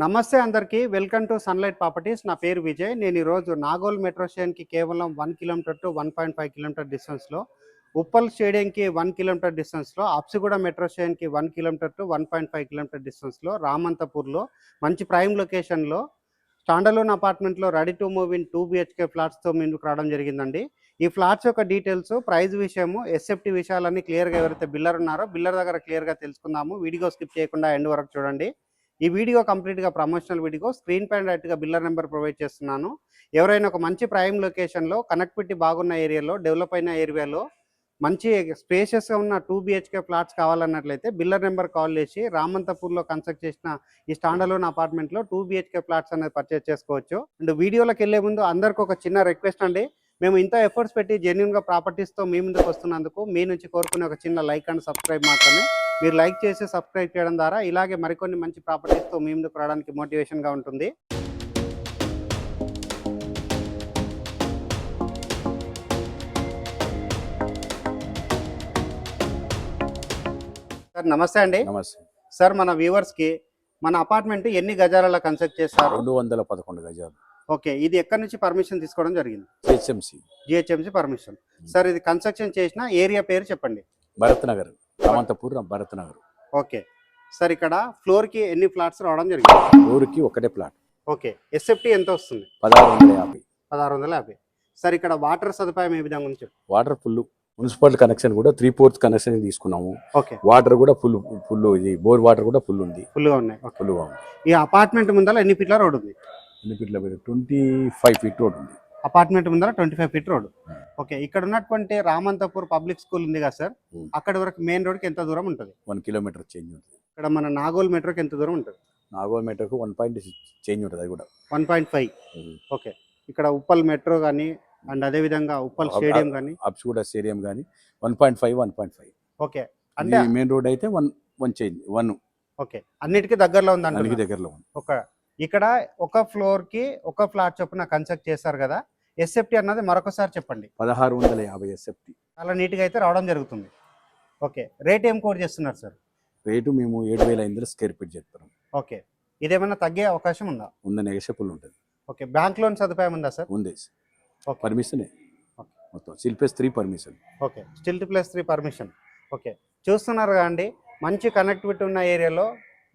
నమస్తే అందరికీ welcome to sunlight properties. నా పేరు విజయ్. నేను ఈరోజు నాగోల్ మెట్రో స్టేషన్కి కేవలం 1 కిలోమీటర్ టు 1.5 కిలోమీటర్ డిస్టెన్స్లో, ఉప్పల్ స్టేడియంకి 1 కిలోమీటర్ డిస్టెన్స్లో, అప్సిగూడ మెట్రో స్టేషన్కి 1 కిలోమీటర్ టు 1.5 కిలోమీటర్ డిస్టెన్స్లో, రామంతపూర్లో మంచి ప్రైమ్ లొకేషన్లో స్టాండర్లోన్ అపార్ట్మెంట్లో ready to move in 2 BHK ఫ్లాట్స్తో ముందుకు రావడం జరిగిందండి. ఈ ఫ్లాట్స్ యొక్క డీటెయిల్స్, ప్రైస్ విషయము, ఎస్ఎఫ్టీ విషయాలన్నీ క్లియర్గా ఎవరైతే బిల్లర్ ఉన్నారో బిల్లర్ దగ్గర క్లియర్గా తెలుసుకుందాము. వీడియో స్కిప్ చేయకుండా ఎండ్ వరకు చూడండి. ఈ వీడియో కంప్లీట్గా ప్రమోషనల్ వీడియో. స్క్రీన్ పైన డైరెక్ట్గా బిల్లర్ నెంబర్ ప్రొవైడ్ చేస్తున్నాను. ఎవరైనా ఒక మంచి ప్రైమ్ లొకేషన్లో, కనెక్టివిటీ బాగున్న ఏరియాలో, డెవలప్ అయిన ఏరియాలో మంచి స్పేషియస్గా ఉన్న 2 BHK ఫ్లాట్స్ కావాలన్నట్లయితే బిల్లర్ నెంబర్ కాల్ చేసి రామంతపూర్లో కన్స్ట్రక్ట్ చేసిన ఈ స్టాండర్లోన్ అపార్ట్మెంట్లో 2 BHK ఫ్లాట్స్ అనేది పర్చేస్ చేసుకోవచ్చు. అండ్ వీడియోలోకి వెళ్ళే ముందు అందరికి ఒక చిన్న రిక్వెస్ట్ అండి. మేము ఇంత ఎఫర్ట్స్ పెట్టి జెన్యున్గా ప్రాపర్టీస్తో మీ ముందుకు వస్తున్నందుకు మీ నుంచి కోరుకునే ఒక చిన్న లైక్ అండ్ సబ్స్క్రైబ్ మాత్రమే. మీరు లైక్ చేసి సబ్స్క్రైబ్ చేయడం ద్వారా ఇలాగే మరికొన్ని మంచి ప్రాపర్టీస్తో మీ ముందుకు రావడానికి మోటివేషన్గా ఉంటుంది. సార్ నమస్తే అండి. నమస్తే సార్, మన వ్యూవర్స్కి మన అపార్ట్మెంట్ ఎన్ని గజాలలో కన్స్ట్రక్ట్ చేస్తారు? 211 గజాలు. ఓకే, ఇది ఎక్కడి నుంచి పర్మిషన్ తీసుకోవడం జరిగింది? GHMC permission. సార్, ఇది కన్స్ట్రక్షన్ చేసిన ఏరియా పేరు చెప్పండి. భరత్ నగర్, రామంతపూర్ భరత్ నగర్. ఓకే సార్, ఇక్కడ ఫ్లోర్కి ఎన్ని ఫ్లాట్స్ రావడం జరిగింది? ఫ్లోర్కి ఒకటే ప్లాట్. ఓకే, ఎస్ఎఫ్టీ ఎంత వస్తుంది? 1650. 1650. సార్, ఇక్కడ వాటర్ సదుపాయం ఏ విధంగా ఉంది? Water full. మున్సిపల్ కనెక్షన్ కూడా 3/4 కనెక్షన్ తీసుకున్నాము. ఓకే, వాటర్ కూడా ఫుల్ ఇది బోర్ వాటర్ కూడా ఫుల్గా ఉన్నాయి. ఫుల్గా ఉంది. ఈ అపార్ట్మెంట్ ముందర ఎన్ని ఫీట్ల రోడ్ ఉంది? 25 ఫీట్ రోడ్ ఉంది. అపార్ట్మెంట్ ముందర 25 ఫీట్ రోడ్. ఓకే, ఇక్కడ ఉన్నటువంటి రామంతపూర్ పబ్లిక్ స్కూల్ ఉంది కదా సార్, అక్కడ వరకు మెయిన్ రోడ్కి ఎంత దూరం ఉంటుంది? 1 కిలోమీటర్ చేంజ్ ఉంటుంది. ఇక్కడ మన నాగోల్ మెట్రోకి ఎంత దూరం ఉంటుంది? నాగోల్ మెట్రోకి 1.6 చేంజ్ ఉంటుంది. అది కూడా 1.5. ఓకే, ఇక్కడ ఉప్పల్ మెట్రో కానీ అండ్ అదే విధంగా ఉప్పల్ స్టేడియం కానీ, అప్సిగూడ స్టేడియం కానీ 1.5. ఓకే, అంటే మెయిన్ రోడ్ అయితే 1 చేంజ్ 1. ఓకే, అన్నిటికీ దగ్గరలో ఉంది. అన్నిటికీ దగ్గరలో ఉంది. ఇక్కడ ఒక ఫ్లోర్ కి ఒక ఫ్లాట్ చొప్పున కన్స్ట్రక్ట్ చేశారు కదా, ఎస్ఎఫ్టీ అన్నది మరొకసారి చెప్పండి. 1650 ఎస్ఎఫ్టీ. చాలా నీట్గా అయితే రావడం జరుగుతుంది. ఓకే, రేట్ ఏం కోట్ చేస్తున్నారు సార్? రేటు మేము 7500 స్క్వేర్ ఫీట్ చెప్తాం. ఓకే, ఇదేమన్నా తగ్గే అవకాశం ఉందా? ఉంది, నెగోషియబుల్ ఉంటుంది. ఓకే, బ్యాంక్ లోన్ సదుపాయం ఉందా సార్? ఉంది. పర్మిషన్ మొత్తం +3 పర్మిషన్. Okay, +3 permission. ఓకే, చూస్తున్నారు కదండి, మంచి కనెక్టివిటీ ఉన్న ఏరియాలో,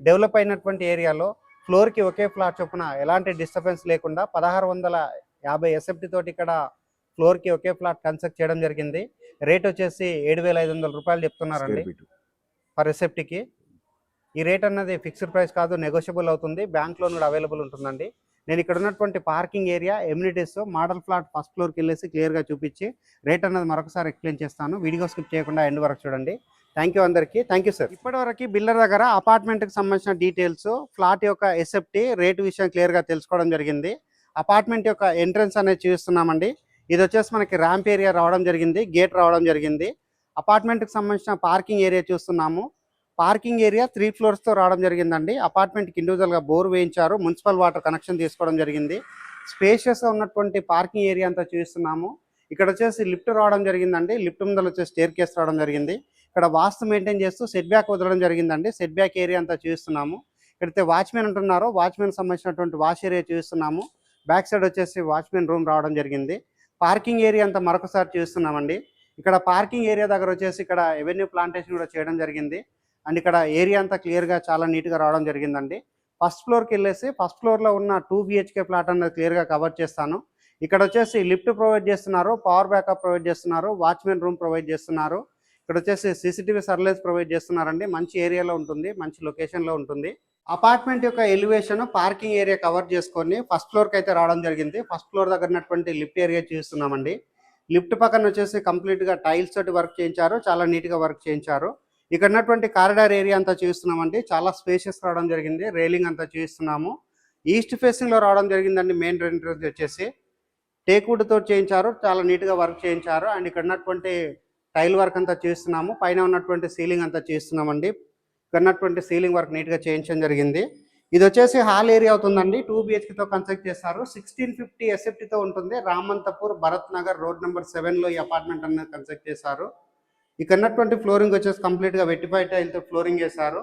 డెవలప్ అయినటువంటి ఏరియాలో ఫ్లోర్కి ఒకే ఫ్లాట్ చొప్పున ఎలాంటి డిస్టర్బెన్స్ లేకుండా 1650 ఎస్ఎఫ్టీ తోటి ఇక్కడ ఫ్లోర్కి ఒకే ఫ్లాట్ కన్స్ట్రక్ట్ చేయడం జరిగింది. రేట్ వచ్చేసి 7500 రూపాయలు చెప్తున్నారండి పర్ ఎస్ఎఫ్టీకి. ఈ రేట్ అన్నది ఫిక్స్డ్ ప్రైస్ కాదు, నెగోషియబుల్ అవుతుంది. బ్యాంక్ లోన్ కూడా అవైలబుల్ ఉంటుందండి. నేను ఇక్కడ ఉన్నటువంటి parking area, amenities, model flat first ఫ్లోర్కి వెళ్ళేసి క్లియర్గా చూపించి రేట్ అన్నది మరొకసారి ఎక్స్ప్లెయిన్ చేస్తాను. వీడియో స్కిప్ చేయకుండా ఎండ్ వరకు చూడండి. థ్యాంక్ యూ అందరికీ. Thank you sir. ఇప్పటివరకు బిల్లర్ దగ్గర అపార్ట్మెంట్కి సంబంధించిన డీటెయిల్స్, ఫ్లాట్ యొక్క ఎస్ఎఫ్టీ రేటు విషయం క్లియర్గా తెలుసుకోవడం జరిగింది. అపార్ట్మెంట్ యొక్క ఎంట్రన్స్ అనేది చూస్తున్నామండి. ఇది వచ్చేసి మనకి ర్యాంప్ ఏరియా రావడం జరిగింది, గేట్ రావడం జరిగింది. అపార్ట్మెంట్కి సంబంధించిన పార్కింగ్ ఏరియా చూస్తున్నాము. పార్కింగ్ ఏరియా 3 ఫ్లోర్స్తో రావడం జరిగిందండి. అపార్ట్మెంట్కి ఇండివిజువల్గా బోర్ వేయించారు, మున్సిపల్ వాటర్ కనెక్షన్ తీసుకోవడం జరిగింది. స్పేషియస్గా ఉన్నటువంటి పార్కింగ్ ఏరియా అంతా చూస్తున్నాము. ఇక్కడ వచ్చేసి లిఫ్ట్ రావడం జరిగిందండి. లిఫ్ట్ ముందర వచ్చేసి స్టేర్ కేస్ రావడం జరిగింది. ఇక్కడ వాస్తు మెయింటైన్ చేస్తూ సెట్ బ్యాక్ వదలడం జరిగిందండి. సెట్ బ్యాక్ ఏరియా అంతా చూస్తున్నాము. ఇక్కడైతే వాచ్మెన్ ఉంటున్నారో వాచ్మెన్ సంబంధించినటువంటి వాష్ ఏరియా చూస్తున్నాము. బ్యాక్ సైడ్ వచ్చేసి వాచ్మెన్ రూమ్ రావడం జరిగింది. పార్కింగ్ ఏరియా అంతా మరొకసారి చూస్తున్నామండి. ఇక్కడ పార్కింగ్ ఏరియా దగ్గర వచ్చేసి ఇక్కడ ఎవెన్యూ ప్లాంటేషన్ కూడా చేయడం జరిగింది. అండ్ ఇక్కడ ఏరియా అంతా క్లియర్గా చాలా నీట్గా రావడం జరిగిందండి. ఫస్ట్ ఫ్లోర్కి వెళ్ళేసి ఫస్ట్ ఫ్లోర్లో ఉన్న 2 BHK ఫ్లాట్ అనేది క్లియర్గా కవర్ చేస్తాను. ఇక్కడ వచ్చేసి లిఫ్ట్ ప్రొవైడ్ చేస్తున్నారు, పవర్ బ్యాకప్ ప్రొవైడ్ చేస్తున్నారు, వాచ్మెన్ రూమ్ ప్రొవైడ్ చేస్తున్నారు. ఇక్కడ వచ్చేసి CCTV సర్వేలెన్స్ ప్రొవైడ్ చేస్తున్నారండి. మంచి ఏరియాలో ఉంటుంది, మంచి లొకేషన్లో ఉంటుంది. అపార్ట్మెంట్ యొక్క ఎలివేషన్, పార్కింగ్ ఏరియా కవర్ చేసుకొని ఫస్ట్ ఫ్లోర్కి అయితే రావడం జరిగింది. ఫస్ట్ ఫ్లోర్ దగ్గర ఉన్నటువంటి లిఫ్ట్ ఏరియా చూస్తున్నామండి. లిఫ్ట్ పక్కన వచ్చేసి కంప్లీట్గా టైల్స్ తోటి వర్క్ చేయించారు, చాలా నీట్గా వర్క్ చేయించారు. ఇక్కడ ఉన్నటువంటి కారిడార్ ఏరియా అంతా చూస్తున్నామండి. చాలా స్పేషియస్ రావడం జరిగింది. రైలింగ్ అంతా చూస్తున్నాము. ఈస్ట్ ఫేసింగ్లో రావడం జరిగిందండి. మెయిన్ ఎంట్రన్స్ వచ్చేసి టేక్వుడ్ తోటి చేయించారు, చాలా నీట్గా వర్క్ చేయించారు. అండ్ ఇక్కడ ఉన్నటువంటి టైల్ వర్క్ అంతా చూస్తున్నాము. పైన ఉన్నటువంటి సీలింగ్ అంతా చూస్తున్నామండి. ఇక్కడ ఉన్నటువంటి సీలింగ్ వర్క్ నీట్గా చేయించడం జరిగింది. ఇది వచ్చేసి హాల్ ఏరియా అవుతుందండి. 2 BHKతో కన్స్ట్రక్ట్ చేస్తారు. 1650 ఎస్ఎఫ్టీతో ఉంటుంది. రామంతపూర్ భరత్ నగర్ రోడ్ నెంబర్ 7లో ఈ అపార్ట్మెంట్ అనేది కన్స్ట్రక్ట్ చేశారు. ఇక్కడ ఉన్నటువంటి ఫ్లోరింగ్ వచ్చేసి కంప్లీట్గా వెట్టిఫై టైల్తో ఫ్లోరింగ్ చేశారు.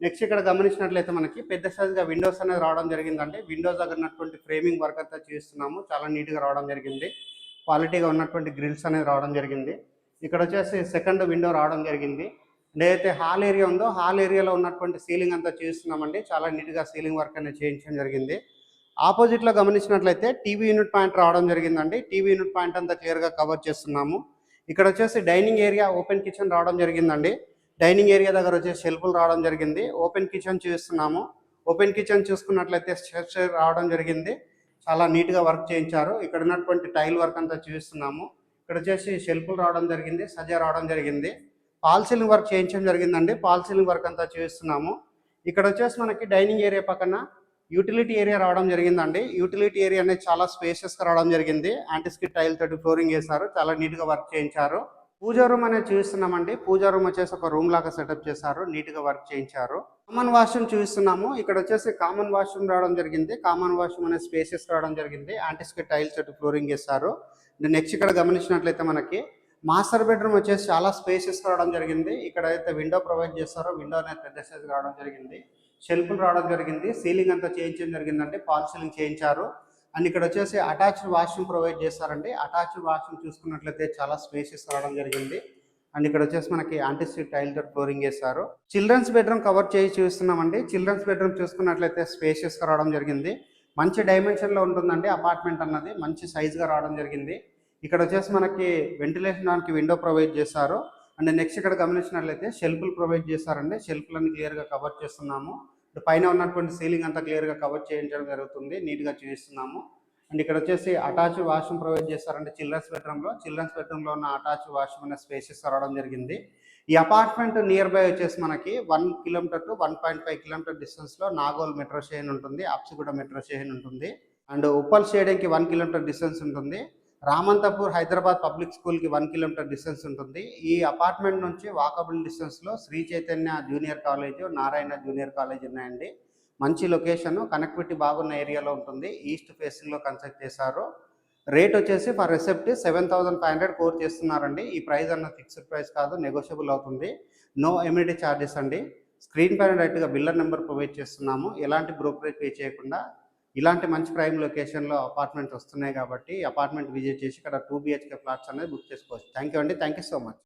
నెక్స్ట్ ఇక్కడ గమనించినట్లయితే మనకి పెద్ద సైజుగా విండోస్ అనేది రావడం జరిగిందండి. విండోస్ దగ్గర ఉన్నటువంటి ఫ్రేమింగ్ వర్క్ అంతా చేస్తున్నాము, చాలా నీట్గా రావడం జరిగింది. క్వాలిటీగా ఉన్నటువంటి గ్రిల్స్ అనేది రావడం జరిగింది. ఇక్కడ వచ్చేసి సెకండ్ విండో రావడం జరిగింది. ఏదైతే హాల్ ఏరియా ఉందో హాల్ ఏరియాలో ఉన్నటువంటి సీలింగ్ అంతా చేస్తున్నామండి, చాలా నీట్గా సీలింగ్ వర్క్ అనేది చేయించడం జరిగింది. ఆపోజిట్లో గమనించినట్లయితే టీవీ యూనిట్ పాయింట్ రావడం జరిగిందండి. టీవీ యూనిట్ పాయింట్ అంతా క్లియర్గా కవర్ చేస్తున్నాము. ఇక్కడ వచ్చేసి డైనింగ్ ఏరియా ఓపెన్ కిచెన్ రావడం జరిగిందండి. డైనింగ్ ఏరియా దగ్గర వచ్చేసి షెల్ఫ్లు రావడం జరిగింది. ఓపెన్ కిచెన్ చూస్తున్నాము. ఓపెన్ కిచెన్ చూసుకున్నట్లయితే స్టెప్స్ రావడం జరిగింది, చాలా నీట్గా వర్క్ చేయించారు. ఇక్కడ ఉన్నటువంటి టైల్ వర్క్ అంతా చూస్తున్నాము. ఇక్కడ వచ్చేసి షెల్ఫ్లు రావడం జరిగింది, సజా రావడం జరిగింది. పాల్ సీలింగ్ వర్క్ చేయించడం జరిగిందండి. పాల్ సీలింగ్ వర్క్ అంతా చూస్తున్నాము. ఇక్కడ వచ్చేసి మనకి డైనింగ్ ఏరియా పక్కన యూటిలిటీ ఏరియా రావడం జరిగిందండి. యూటిలిటీ ఏరియా అనేది చాలా స్పేషియస్గా రావడం జరిగింది. యాంటిస్కిట్ టైల్ తోటి ఫ్లోరింగ్ వేశారు, చాలా నీట్గా వర్క్ చేయించారు. పూజా రూమ్ అనేది చూస్తున్నామండి. పూజా రూమ్ వచ్చేసి ఒక రూమ్ లాగా సెటప్ చేశారు, నీట్గా వర్క్ చేయించారు. కామన్ వాష్రూమ్ చూస్తున్నాము. ఇక్కడ వచ్చేసి కామన్ వాష్రూమ్ రావడం జరిగింది. కామన్ వాష్రూమ్ అనేది స్పేసెస్ రావడం జరిగింది. యాంటిస్కిట్ టైల్స్ తోటి ఫ్లోరింగ్ చేశారు. నెక్స్ట్ ఇక్కడ గమనించినట్లయితే మనకి మాస్టర్ బెడ్రూమ్ వచ్చేసి చాలా స్పేసెస్ రావడం జరిగింది. ఇక్కడ అయితే విండో ప్రొవైడ్ చేస్తారో విండో అనేది పెద్ద సైజ్ రావడం జరిగింది. షెల్ఫ్లు రావడం జరిగింది. సీలింగ్ అంతా చేయించడం జరిగిందండి, ఫాల్ సీలింగ్ చేయించారు. అండ్ ఇక్కడ వచ్చేసి అటాచ్డ్ వాష్రూమ్ ప్రొవైడ్ చేస్తారండి. అటాచ్డ్ వాష్రూమ్ చూసుకున్నట్లయితే చాలా స్పేసెస్ రావడం జరిగింది. అండ్ ఇక్కడ వచ్చేసి మనకి యాంటిస్టిక్ టైల్ తోటి ఫ్లోరింగ్ చేస్తారు. చిల్డ్రన్స్ బెడ్రూమ్ కవర్ చేసి చూస్తున్నామండి. చిల్డ్రన్స్ బెడ్రూమ్ చూసుకున్నట్లయితే స్పేషియస్గా రావడం జరిగింది. మంచి డైమెన్షన్లో ఉంటుందండి అపార్ట్మెంట్ అన్నది, మంచి సైజ్గా రావడం జరిగింది. ఇక్కడ వచ్చేసి మనకి వెంటిలేషన్ దానికి విండో ప్రొవైడ్ చేస్తారు. అండ్ నెక్స్ట్ ఇక్కడ గమనించినట్లయితే షెల్ఫ్లు ప్రొవైడ్ చేస్తారండి. షెల్ఫ్లన్నీ క్లియర్గా కవర్ చేస్తున్నాము. పైన ఉన్నటువంటి సీలింగ్ అంతా క్లియర్గా కవర్ చేయించడం జరుగుతుంది, నీట్గా చూపిస్తున్నాము. అండ్ ఇక్కడ వచ్చేసి అటాచ్డ్ వాష్రూమ్ ప్రొవైడ్ చేస్తారండి చిల్డ్రన్స్ బెడ్రూమ్లో. చిల్డ్రన్స్ బెడ్రూమ్లో ఉన్న అటాచ్డ్ వాష్రూమ్ అనే స్పేసెస్ రావడం జరిగింది. ఈ అపార్ట్మెంట్ నియర్ బై వచ్చేసి మనకి 1 కిలోమీటర్ టు 1.5 కిలోమీటర్ డిస్టెన్స్లో నాగోల్ మెట్రో స్టేషన్ ఉంటుంది, అప్సిగూడ మెట్రో స్టేషన్ ఉంటుంది. అండ్ ఉప్పల్ స్టేడియంకి 1 కిలోమీటర్ డిస్టెన్స్ ఉంటుంది. రామంతపూర్ హైదరాబాద్ పబ్లిక్ స్కూల్కి 1 కిలోమీటర్ డిస్టెన్స్ ఉంటుంది. ఈ అపార్ట్మెంట్ నుంచి వాకబుల్ డిస్టెన్స్లో Sri Chaitanya junior college, Narayana junior college ఉన్నాయండి. మంచి లొకేషన్, కనెక్టివిటీ బాగున్న ఏరియాలో ఉంటుంది. ఈస్ట్ ఫేసింగ్లో కన్స్ట్రక్ట్ చేశారు. రేట్ వచ్చేసి ఫర్ రిసెప్ట్ 7,500 కోర్ చేస్తున్నారండి. ఈ ప్రైస్ అన్న ఫిక్స్డ్ ప్రైస్ కాదు, నెగోషియబుల్ అవుతుంది. నో ఎమ్యూనిటీ ఛార్జెస్ అండి. స్క్రీన్ పైన డైరెక్ట్గా బిల్లర్ నెంబర్ ప్రొవైడ్ చేస్తున్నాము. ఎలాంటి బ్రోకరేజ్ పే చేయకుండా ఇలాంటి మంచి ప్రైమ్ లొకేషన్లో అపార్ట్మెంట్స్ వస్తున్నాయి కాబట్టి అపార్ట్మెంట్ విజిట్ చేసి ఇక్కడ 2 BHK ఫ్లాట్స్ అనేది బుక్ చేసుకోవచ్చు. థ్యాంక్ యూ అండి, థ్యాంక్ యూ సో మచ్.